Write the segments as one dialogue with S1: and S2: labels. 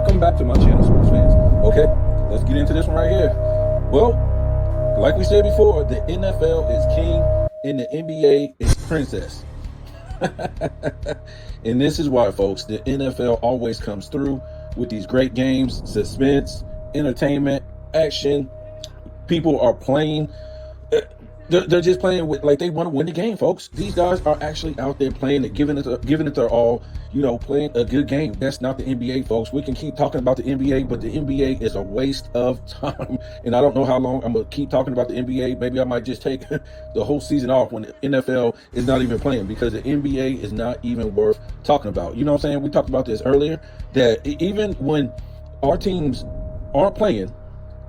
S1: Welcome back to my channel, sports fans. Okay, let's get into this one right here. Well, like we said before, the NFL is king and the NBA is princess. And this is why, folks, the NFL always comes through with these great games, suspense, entertainment, action. People are playing. They're just playing with, like, they want to win the game, folks. These guys are actually out there playing it, giving it their all, playing a good game. That's not the NBA, folks. We can keep talking about the NBA, but the NBA is a waste of time. And I don't know how long I'm going to keep talking about the NBA. Maybe I might just take the whole season off when the NFL is not even playing, because the NBA is not even worth talking about. You know what I'm saying? We talked about this earlier, that even when our teams aren't playing,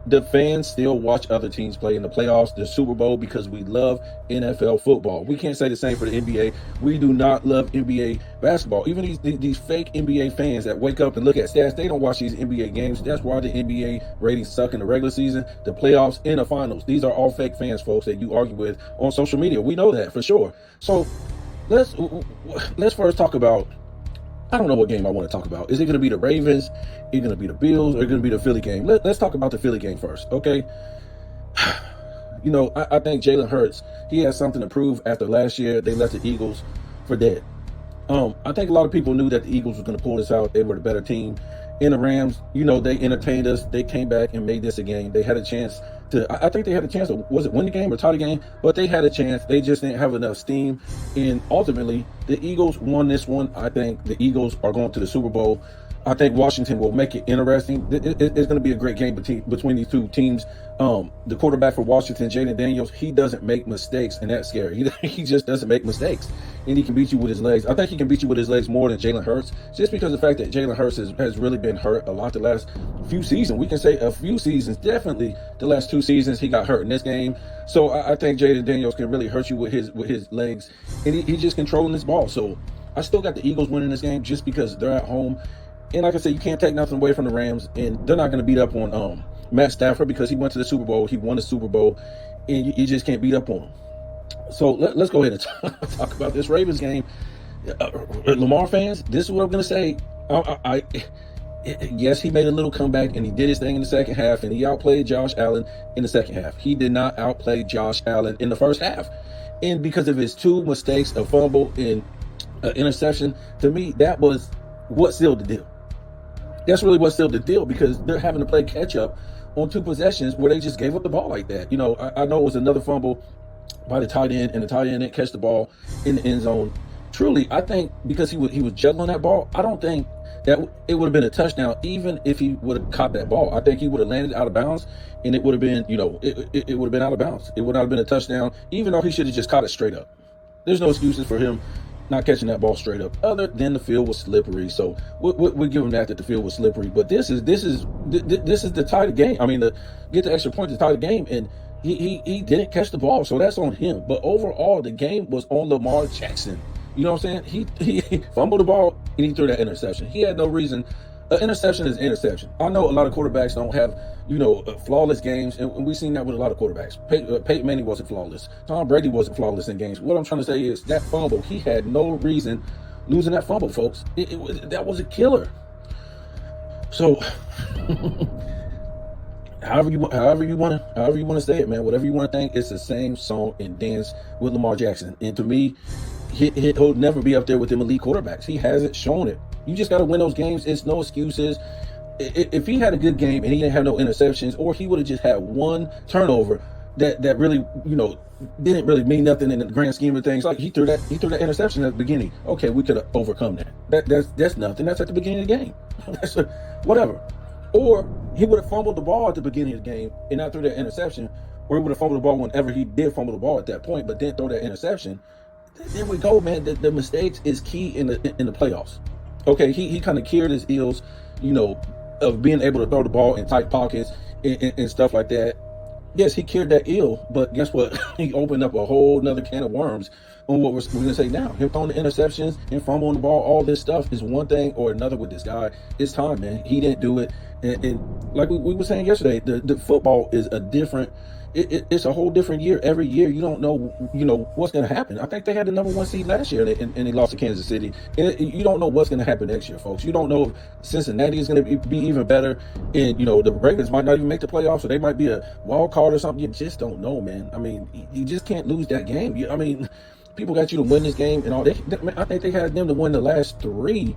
S1: the fans still watch other teams play in the playoffs, the Super Bowl, because we love NFL football. We can't say the same for the NBA. We do not love NBA basketball. Even these fake NBA fans that wake up and look at stats, they don't watch these NBA games. That's why the NBA ratings suck in the regular season, the playoffs, and the finals. These are all fake fans, folks, that you argue with on social media. We know that for sure. So let's first talk about, I don't know what game I want to talk about. Is it going to be the Ravens? Is it going to be the Bills? Or is it going to be the Philly game? Let's talk about the Philly game first, okay? I think Jalen Hurts, he has something to prove after last year. They left the Eagles for dead. I think a lot of people knew that the Eagles were going to pull this out. They were the better team. In the Rams, they entertained us. They came back and made this a game. They had a chance to, I think they had a chance to, was it win the game or tie the game? But they had a chance. They just didn't have enough steam. And ultimately, the Eagles won this one. I think the Eagles are going to the Super Bowl. I think Washington will make it interesting. It's going to be a great game between these two teams. The quarterback for Washington, Jaden Daniels, he doesn't make mistakes, and that's scary. He just doesn't make mistakes, and he can beat you with his legs. I think he can beat you with his legs more than Jalen Hurts, just because of the fact that Jalen Hurts has really been hurt a lot the last few seasons. We can say a few seasons, definitely the last 2 seasons he got hurt in this game. So I think Jaden Daniels can really hurt you with his legs, and he's just controlling this ball. So I still got the Eagles winning this game just because they're at home. And like I said, you can't take nothing away from the Rams, and they're not going to beat up on Matt Stafford, because he went to the Super Bowl. He won the Super Bowl, and you just can't beat up on him. So let's go ahead and talk about this Ravens game. Lamar fans, this is what I'm going to say. Yes, he made a little comeback, and he did his thing in the second half, and he outplayed Josh Allen in the second half. He did not outplay Josh Allen in the first half. And because of his 2 mistakes, a fumble and interception, to me, that was what sealed the deal. That's really what sealed the deal, because they're having to play catch up on 2 possessions where they just gave up the ball like that. I know it was another fumble by the tight end, and the tight end didn't catch the ball in the end zone. Truly, I think because he was juggling that ball, I don't think that it would have been a touchdown even if he would have caught that ball. I think he would have landed out of bounds, and it would have been, it would have been out of bounds. It would not have been a touchdown, even though he should have just caught it straight up. There's no excuses for him not catching that ball straight up, other than the field was slippery. So we'll give him that the field was slippery. But this is the tie the game. I mean, to get the extra point to tie the game, and he didn't catch the ball, so that's on him. But overall, the game was on Lamar Jackson. You know what I'm saying? He fumbled the ball and he threw that interception. He had no reason. An interception is interception. I know a lot of quarterbacks don't have, flawless games, and we've seen that with a lot of quarterbacks. Peyton Manning wasn't flawless. Tom Brady wasn't flawless in games. What I'm trying to say is that fumble, he had no reason losing that fumble, folks. That was a killer. So, however you want to say it, man. Whatever you want to think, it's the same song and dance with Lamar Jackson. And to me, he'll never be up there with them elite quarterbacks. He hasn't shown it. You just got to win those games. It's no excuses. If he had a good game and he didn't have no interceptions, or he would have just had 1 turnover that really, didn't really mean nothing in the grand scheme of things. Like he threw that interception at the beginning. Okay, we could have overcome that. That's nothing. That's at the beginning of the game. That's whatever. Or he would have fumbled the ball at the beginning of the game and not threw that interception, or he would have fumbled the ball whenever he did fumble the ball at that point, but didn't throw that interception. There we go, man. The mistakes is key in the playoffs. Okay, he kind of cured his ills, of being able to throw the ball in tight pockets and stuff like that. Yes, he cured that ill, but guess what? He opened up a whole nother can of worms on what we're going to say now. Him throwing the interceptions and fumbling the ball, all this stuff is one thing or another with this guy. It's time, man. He didn't do it. And like we were saying yesterday, the football is a different it's a whole different year every year. You don't know, what's going to happen. I think they had the number one seed last year, and they lost to Kansas City. And you don't know what's going to happen next year, folks. You don't know if Cincinnati is going to be even better, and the Ravens might not even make the playoffs, so they might be a wild card or something. You just don't know, man. I mean, you just can't lose that game. I mean, people got you to win this game, and all. I think they had them to win the last three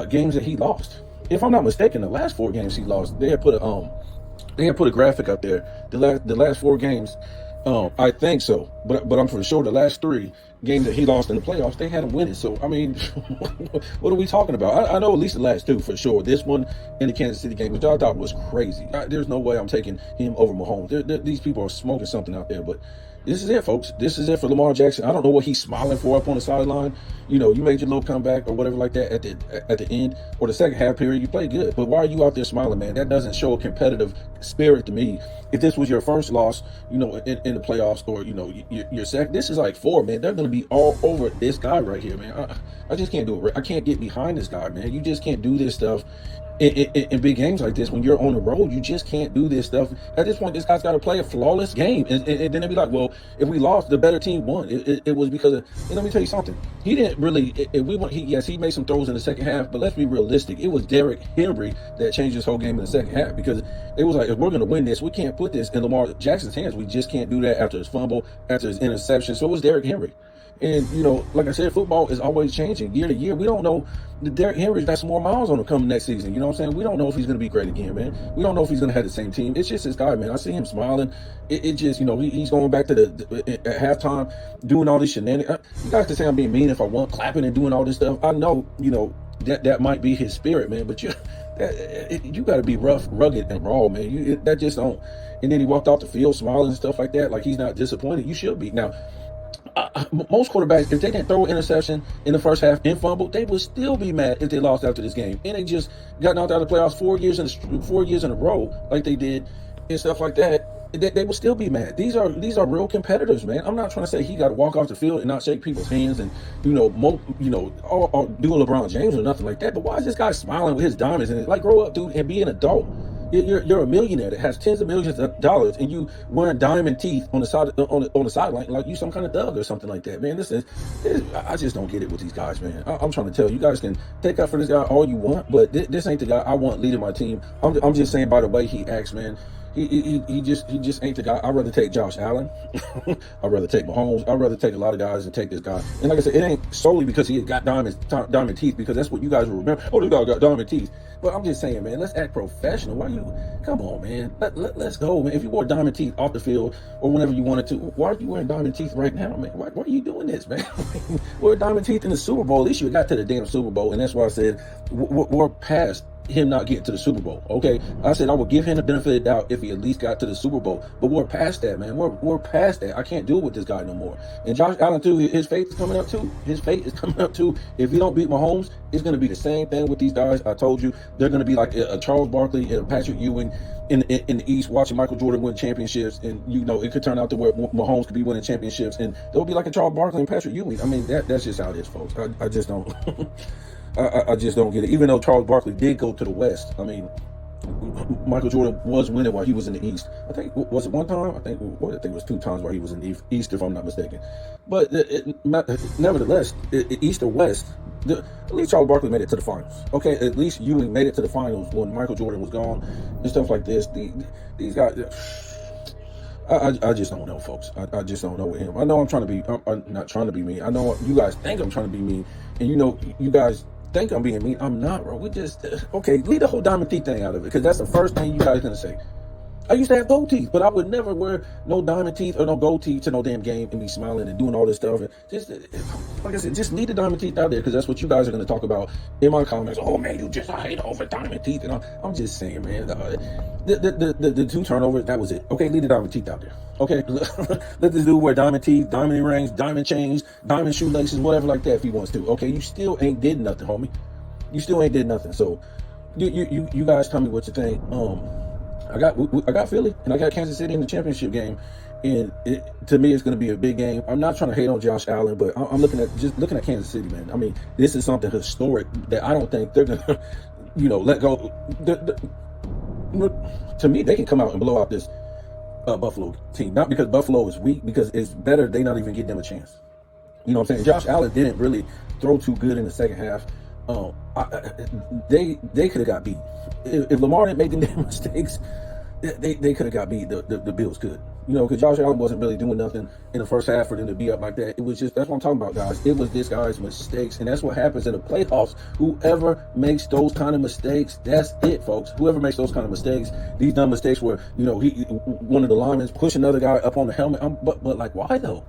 S1: games that he lost. If I'm not mistaken, the last four games he lost, they had put a graphic up there. The last four games, I think so, but I'm for sure the last three games that he lost in the playoffs, they had him winning. So I mean, what are we talking about? I know at least the last two for sure. This one and the Kansas City game, which I thought was crazy. There's no way I'm taking him over Mahomes. These people are smoking something out there, but. This is it, folks. This is it for Lamar Jackson. I don't know what he's smiling for up on the sideline. You made your little comeback or whatever like that at the end or the second half period. You played good, but why are you out there smiling, man? That doesn't show a competitive spirit to me. If this was your first loss, in the playoffs, or your second, this is like four, man. They're gonna be all over this guy right here, man. I just can't do it. I can't get behind this guy, man. You just can't do this stuff. In big games like this, when you're on the road, you just can't do this stuff. At this point, this guy's got to play a flawless game, and then they'll be like, "Well, if we lost, the better team won." It was because of. And let me tell you something. He didn't really. He made some throws in the second half, but let's be realistic. It was Derrick Henry that changed this whole game in the second half, because it was like, if we're going to win this, we can't put this in Lamar Jackson's hands. We just can't do that after his fumble, after his interception. So it was Derrick Henry. And, like I said, football is always changing year to year. We don't know. Derrick Henry's got some more miles on him coming next season. You know what I'm saying? We don't know if he's going to be great again, man. We don't know if he's going to have the same team. It's just this guy, man. I see him smiling. It just, he's going back to at halftime doing all this shenanigans. You guys can say I'm being mean if I want, clapping and doing all this stuff. I know, that might be his spirit, man. But you got to be rough, rugged, and raw, man. That just don't. And then he walked off the field smiling and stuff like that. Like he's not disappointed. You should be. Now, most quarterbacks, if they didn't throw an interception in the first half and fumble, they would still be mad if they lost after this game. And they just got knocked out of the playoffs 4 years in a row, like they did, and stuff like that. They will still be mad. These are real competitors, man. I'm not trying to say he got to walk off the field and not shake people's hands and or do LeBron James or nothing like that. But why is this guy smiling with his diamonds and like, grow up, dude, and be an adult? You're a millionaire that has tens of millions of dollars, and you wearing diamond teeth on the side on the sideline like you some kind of thug or something like that, man. I just don't get it with these guys, man. I'm trying to tell you, guys can take up for this guy all you want, but this ain't the guy I want leading my team. I'm just saying, by the way he acts, man. He just ain't the guy. I'd rather take Josh Allen. I'd rather take Mahomes. I'd rather take a lot of guys than take this guy. And like I said, it ain't solely because he got diamond teeth, because that's what you guys will remember. Oh, this guy got diamond teeth. But I'm just saying, man, let's act professional. Come on, man. Let's go, man. If you wore diamond teeth off the field or whenever you wanted to, why are you wearing diamond teeth right now, man? Why are you doing this, man? Wear diamond teeth in the Super Bowl. At least you got to the damn Super Bowl. And that's why I said we're past him not getting to the Super Bowl. Okay, I said I would give him the benefit of the doubt if he at least got to the Super Bowl, but we're past that, man. We're past that. I can't do it with this guy no more. And Josh Allen too, his fate is coming up too. If he don't beat Mahomes, it's going to be the same thing with these guys. I told you, they're going to be like a Charles Barkley and a Patrick Ewing in the East, watching Michael Jordan win championships, and it could turn out to where Mahomes could be winning championships, and they'll be like a Charles Barkley and Patrick Ewing. I mean, that's just how it is, folks. I just don't. I just don't get it. Even though Charles Barkley did go to the West, I mean, Michael Jordan was winning while he was in the East. I think, was it one time? I think it was two times while he was in the East, if I'm not mistaken. But nevertheless, East or West, at least Charles Barkley made it to the finals. Okay, at least Ewing made it to the finals when Michael Jordan was gone and stuff like this. These guys. I just don't know, folks. I just don't know with him. I know I'm not trying to be mean. I know you guys think I'm trying to be mean, and you guys think I'm being mean. I'm not, bro. We just okay. Leave the whole diamond teeth thing out of it, because that's the first thing you guys are gonna say. I used to have gold teeth, but I would never wear no diamond teeth or no gold teeth to no damn game and be smiling and doing all this stuff. And just like I said, just leave the diamond teeth out there, because that's what you guys are going to talk about in my comments. Oh man, I hate over diamond teeth, and I'm just saying, man. The two turnovers, that was it. Okay, leave the diamond teeth out there. Okay, let this dude wear diamond teeth, diamond earrings, diamond chains, diamond shoelaces, whatever like that if he wants to. Okay, you still ain't did nothing, homie. You still ain't did nothing. So you guys tell me what you think. I got Philly and I got Kansas City in the championship game, and to me it's going to be a big game. I'm not trying to hate on Josh Allen, but I'm looking at Kansas City, man. I mean, this is something historic that I don't think they're going to, let go. To me, they can come out and blow out this Buffalo team. Not because Buffalo is weak, because it's better they not even give them a chance. You know what I'm saying? Josh Allen didn't really throw too good in the second half. They could have got beat if Lamar didn't make them mistakes. They could have got beat. The Bills could, you know, because Josh Allen wasn't really doing nothing in the first half for them to be up like that. It was just, that's what I'm talking about, guys. It was this guy's mistakes, and that's what happens in the playoffs. Whoever makes those kind of mistakes, that's it, folks. Whoever makes those kind of mistakes, these dumb mistakes where, you know, one of the linemen push another guy up on the helmet. But like, why though?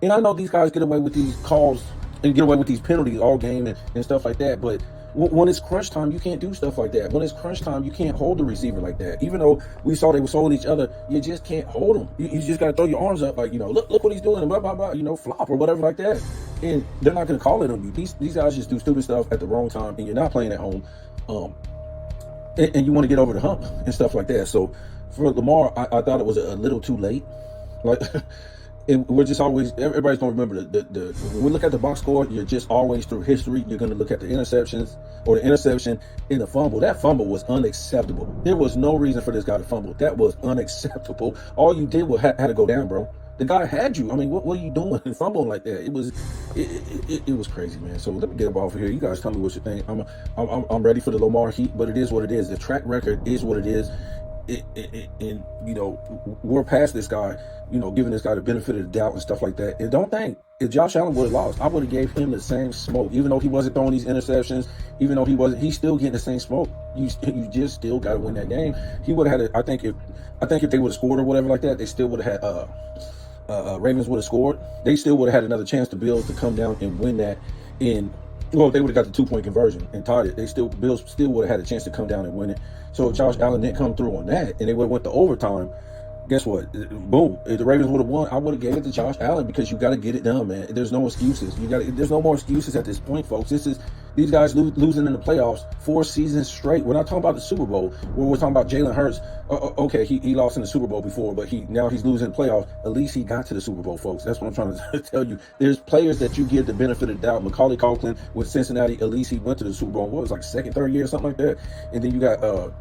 S1: And I know these guys get away with these calls and get away with these penalties all game and stuff like that, but when it's crunch time, you can't do stuff like that. When it's crunch time, you can't hold the receiver like that. Even though we saw they were holding each other, you just can't hold them. You just got to throw your arms up like, you know, look what he's doing, and blah, blah, blah, you know, flop or whatever like that. And they're not going to call it on you. These guys just do stupid stuff at the wrong time, and you're not playing at home. And you want to get over the hump and stuff like that. So for Lamar, I thought it was a little too late. Like, and we're just always, everybody's going to remember the when we look at the box score, you're just always through history, you're going to look at the interceptions or the interception in the fumble. That fumble was unacceptable. There was no reason for this guy to fumble. That was unacceptable. All you did was had to go down, bro. The guy had you. I mean, what are you doing fumbling like that? It was crazy, man. So let me get up off of here. You guys tell me what you think. I'm ready for the Lamar heat, but it is what it is. The track record is what it is. And you know, we're past this guy, you know, giving this guy the benefit of the doubt and stuff like that. And don't think, if Josh Allen would have lost, I would have gave him the same smoke. Even though he wasn't throwing these interceptions, even though he's still getting the same smoke. You just still got to win that game. He would have had I think if they would have scored or whatever like that, they still would have had Ravens would have scored. They still would have had another chance, to Bills, to come down and win that. Well, if they would have got the 2-point conversion and tied it, Bills still would have had a chance to come down and win it. So if Josh Allen didn't come through on that, and they would have went to overtime, guess what? Boom. If the Ravens would have won, I would have gave it to Josh Allen, because you got to get it done, man. There's no excuses. There's no more excuses at this point, folks. These guys losing in the playoffs 4 seasons straight. We're not talking about the Super Bowl. We're talking about Jalen Hurts. Okay, he lost in the Super Bowl before, but now he's losing in the playoffs. At least he got to the Super Bowl, folks. That's what I'm trying to tell you. There's players that you give the benefit of the doubt. Macaulay Culkin with Cincinnati, at least he went to the Super Bowl. What was it, like second, third year, or something like that? And then you got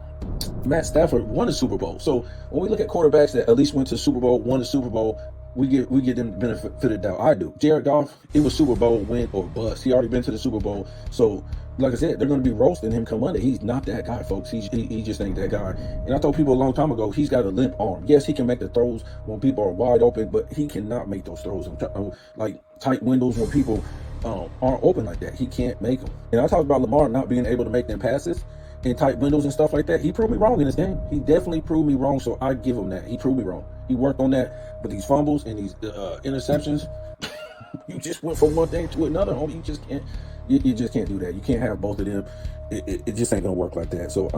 S1: Matt Stafford won the Super Bowl. So when we look at quarterbacks that at least went to the Super Bowl, won the Super Bowl, we get them the benefit of the doubt. I do. Jared Goff, it was Super Bowl win or bust. He already been to the Super Bowl. So like I said, they're going to be roasting him come Monday. He's not that guy, folks. He just ain't that guy. And I told people a long time ago, he's got a limp arm. Yes, he can make the throws when people are wide open, but he cannot make those throws like tight windows when people aren't open like that. He can't make them. And I talked about Lamar not being able to make them passes in tight windows and stuff like that. He proved me wrong in this game. He definitely proved me wrong, so I give him that. He proved me wrong. He worked on that. But these fumbles and these interceptions, you just went from one thing to another, homie. You just can't. You just can't do that. You can't have both of them. It just ain't gonna work like that. So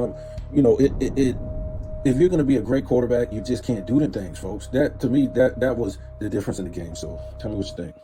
S1: you know, if you're gonna be a great quarterback, you just can't do them things, folks. That, to me, that was the difference in the game. So tell me what you think.